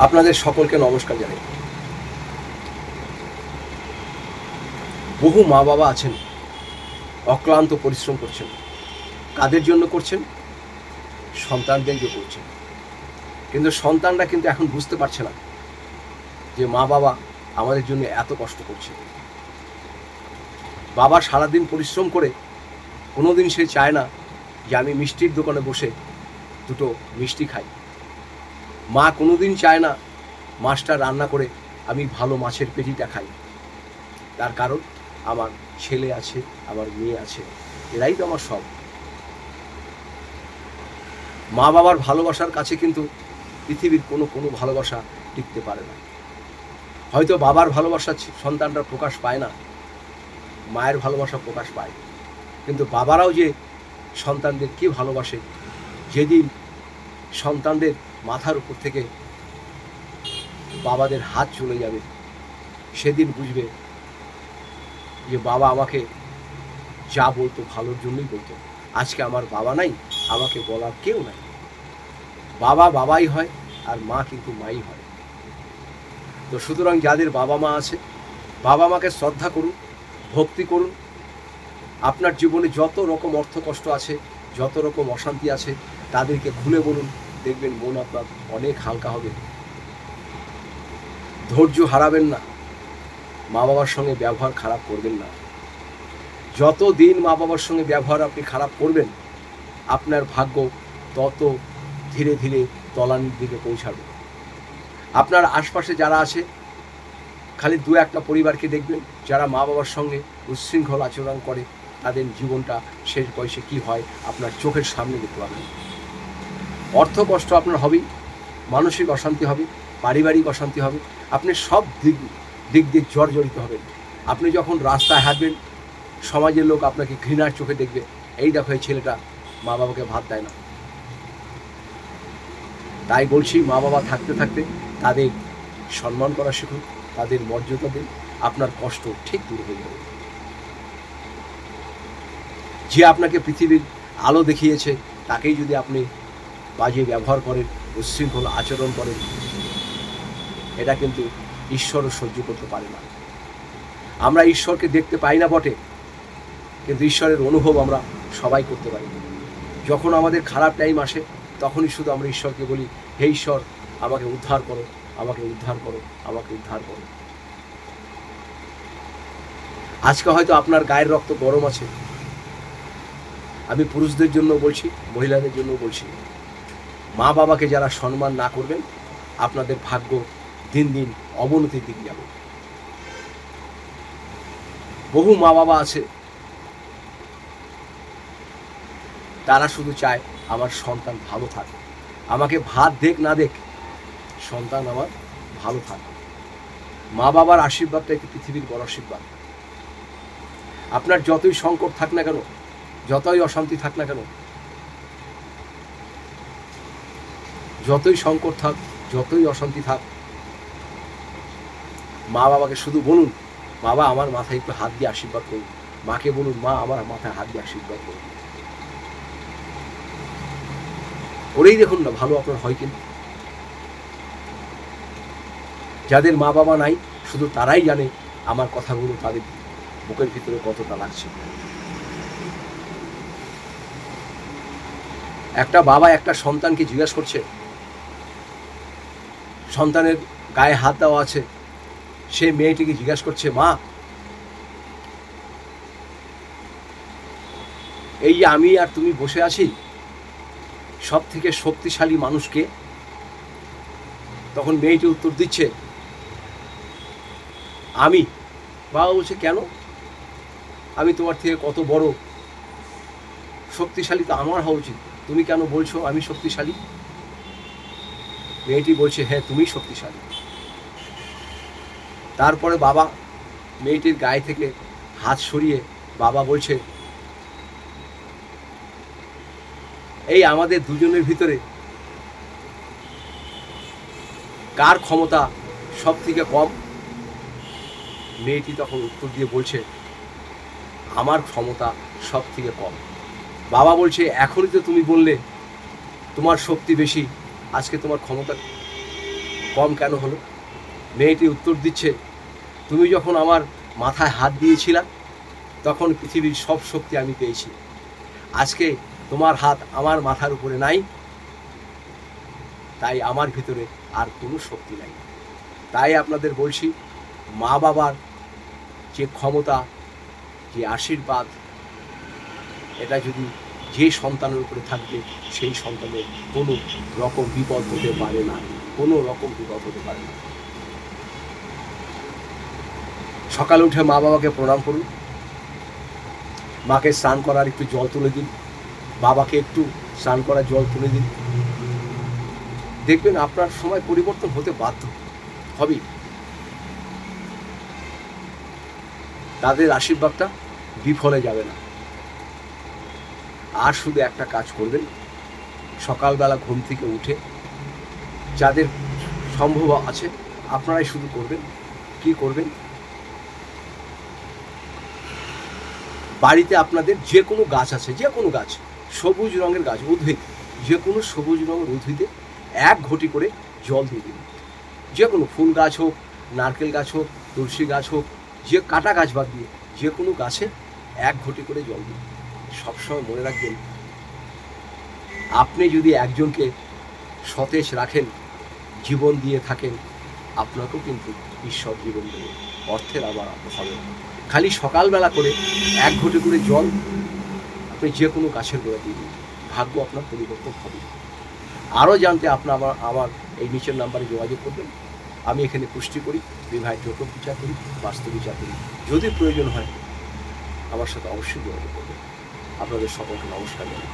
আপনাদের সকলকে নমস্কার জানাই। বহু মা বাবা আছেন, অক্লান্ত পরিশ্রম করছেন। কাদের জন্য করছেন? সন্তানদের জন্য করছেন। কিন্তু সন্তানরা কিন্তু এখন বুঝতে পারছে না যে মা বাবা আমাদের জন্য এত কষ্ট করছে। বাবা সারাদিন পরিশ্রম করে কোনোদিন সে চায় না যে আমি মিষ্টির দোকানে বসে দুটো মিষ্টি খাই। মা কোনোদিন চায় না মাছটা রান্না করে আমি ভালো মাছের পেটিটা খাই। তার কারণ আমার ছেলে আছে, আমার মেয়ে আছে, এরাই তো আমার সব। মা বাবার ভালোবাসার কাছে কিন্তু পৃথিবীর কোনো ভালোবাসা টিকতে পারে না। হয়তো বাবার ভালোবাসা সন্তানরা প্রকাশ পায় না, মায়ের ভালোবাসা প্রকাশ পায়, কিন্তু বাবারাও যে সন্তানদের কি ভালোবাসে, যেদিন সন্তানদের মাথার উপর থেকে বাবাদের হাত চলে যাবে সেদিন বুঝবে যে বাবা আমাকে যা বলতো ভালোর জন্যই বলতো। আজকে আমার বাবা নাই, আমাকে বলার কেউ নাই। বাবা বাবাই হয় আর মা কিন্তু মাই হয়। তো সুতরাং যাদের বাবা মা আছে, বাবা মাকে শ্রদ্ধা করুন, ভক্তি করুন। আপনার জীবনে যত রকম অর্থ কষ্ট আছে, যত রকম অশান্তি আছে, তাদেরকে খুলে বলুন, দেখবেন মন আপনার অনেক হালকা হবে। ধৈর্য হারাবেন না, মা বাবার সঙ্গে ব্যবহার খারাপ করবেন না। যত দিন মা বাবার সঙ্গে ব্যবহার আপনি খারাপ করবেন, আপনার ভাগ্য তত ধীরে ধীরে তলানির দিকে পৌঁছাবে। আপনার আশপাশে যারা আছে, খালি দু একটা পরিবারকে দেখবেন যারা মা বাবার সঙ্গে উচ্ছৃঙ্খল আচরণ করে, তাদের জীবনটা শেষ বয়সে কী হয় আপনার চোখের সামনে দেখতে পাবেন। অর্থ কষ্ট আপনার হবেই, মানসিক অশান্তি হবে, পারিবারিক অশান্তি হবে, আপনি সব দিক দিয়ে জর্জরিত হবেন। আপনি যখন রাস্তায় হাঁটবেন, সমাজের লোক আপনাকে ঘৃণার চোখে দেখবে, এই দেখো এই ছেলেটা মা বাবাকে ভাত দেয় না। তাই বলছি, মা বাবা থাকতে থাকতে তাদের সম্মান করা শিখুন, তাদের মর্যাদা দিন, আপনার কষ্ট ঠিক দূর হয়ে যাবে। যে আপনাকে পৃথিবীর আলো দেখিয়েছে, তাকেই যদি আপনি বাজে ব্যবহার করেন, উচ্ছৃঙ্খল আচরণ করেন, এটা কিন্তু ঈশ্বরও সহ্য করতে পারে না। আমরা ঈশ্বরকে দেখতে পাই না বটে, কিন্তু ঈশ্বরের অনুভব আমরা সবাই করতে পারি। যখন আমাদের খারাপ টাইম আসে, তখনই শুধু আমরা ঈশ্বরকে বলি, হে ঈশ্বর, আমাকে উদ্ধার করো, আমাকে উদ্ধার করো, আমাকে উদ্ধার করো। আজকে হয়তো আপনার গায়ের রক্ত গরম আছে। আমি পুরুষদের জন্য বলছি, মহিলাদের জন্য বলছি, মা বাবাকে যারা সম্মান না করবেন, আপনাদের ভাগ্য দিন দিন অবনতির দিকে যাবে। বহু মা বাবা আছে, তারা শুধু চায় আমার সন্তান ভালো থাকে, আমাকে ভাত দেখ না দেখ, সন্তান আমার ভালো থাকে। মা বাবার আশীর্বাদটা একটি পৃথিবীর বড় আশীর্বাদ। আপনার যতই সংকট থাক না কেন, যতই অশান্তি থাক না কেন, যতই সংকট থাক, যতই অশান্তি থাক, মা বাবাকে শুধু বলুন, বাবা আমার মাথায় একটু হাত দিয়ে আশীর্বাদ করুন। মাকে বলুন, মা আমার মাথায় হাত দিয়ে আশীর্বাদ করুন। করেই দেখুন না, ভালো আপনার হয় কিনা। যাদের মা বাবা নাই, শুধু তারাই জানে আমার কথাগুলো তাদের বুকের ভিতরে কতটা লাগছে। একটা বাবা একটা সন্তানকে জিজ্ঞাসা করছে, সন্তানের গায়ে হাত দেওয়া আছে, সে মেয়েটিকে জিজ্ঞাসা করছে, মা, এই যে আমি আর তুমি বসে আছি, সব থেকে শক্তিশালী মানুষকে? তখন মেয়েটি উত্তর দিচ্ছে, আমি। বাবা বলছে, কেন? আমি তোমার থেকে কত বড়, শক্তিশালী তো আমার হওয়া উচিত, তুমি কেন বলছো আমি শক্তিশালী? মেয়েটি বলছে, হ্যাঁ তুমি শক্তিশালী। তারপরে বাবা মেয়েটির গায়ে থেকে হাত সরিয়ে বাবা বলছে, এই আমাদের দুজনের ভিতরে কার ক্ষমতা সব থেকে কম? মেয়েটি তখন উত্তর দিয়ে বলছে, আমার ক্ষমতা সব থেকে কম। বাবা বলছে, এখনই তো তুমি বললে তোমার শক্তি বেশি, আজকে তোমার ক্ষমতা কম কেন হলো? মেয়েটি উত্তর দিচ্ছে, তুমি যখন আমার মাথায় হাত দিয়েছিলা তখন পৃথিবীর সব শক্তি আমি পেয়েছি। আজকে তোমার হাত আমার মাথার উপরে নাই, তাই আমার ভিতরে আর কোনো শক্তি নাই। তাই আপনাদের বলছি, মা বাবার যে ক্ষমতা, যে আশীর্বাদ, এটা যদি যে সন্তানের উপরে থাকবে সেই সন্তানের কোনো রকম বিপদ হতে পারে না, কোনো রকম বিপদ হতে পারে না। সকালে উঠে মা বাবাকে প্রণাম করুন, মাকে স্নান করার একটু জল তুলে দিন, বাবাকে একটু স্নান করার জল তুলে দিন। দেখবেন আপনার সময় পরিবর্তন হতে বাধ্য হবেই। তাদের আশীর্বাদটা বিফলে যাবে না। আর শুধু একটা কাজ করবেন, সকালবেলা ঘুম থেকে উঠে যাদের সম্ভব আছে আপনারাই শুধু করবেন। কি করবেন? বাড়িতে আপনাদের যে কোনো গাছ আছে, যে কোনো গাছ, সবুজ রঙের গাছ, উদ্ভিদ, যে কোনো সবুজ রঙের উদ্ভিদে 1 ঘটি করে জল দিয়ে দিন। যে কোনো ফুল গাছ হোক, নারকেল গাছ হোক, তুলসী গাছ হোক, যে কাটা গাছ বাদ দিয়ে যে কোনো গাছে 1 ঘটি করে জল দিন। সবসময় মনে রাখবেন, আপনি যদি একজনকে সতেজ রাখেন, জীবন দিয়ে থাকেন, আপনাকেও কিন্তু ঈশ্বর জীবন দেবে। অর্থের আবার হবে না। খালি সকালবেলা করে 1 ঘটি করে জল আপনি যে কোনো গাছের গোড়া দিয়ে দিন, ভাগ্য আপনার পরিবর্তন হবে। আরও জানতে আপনার আমার এই নিচের নাম্বারে যোগাযোগ করবেন। আমি এখানে পুষ্টি করি, বিবাহের জটক বিচার করি, বাস্তু বিচার করি। যদি প্রয়োজন হয় আমার সাথে অবশ্যই যোগাযোগ করবেন। আপনাদের সকলকে নমস্কার জানাই।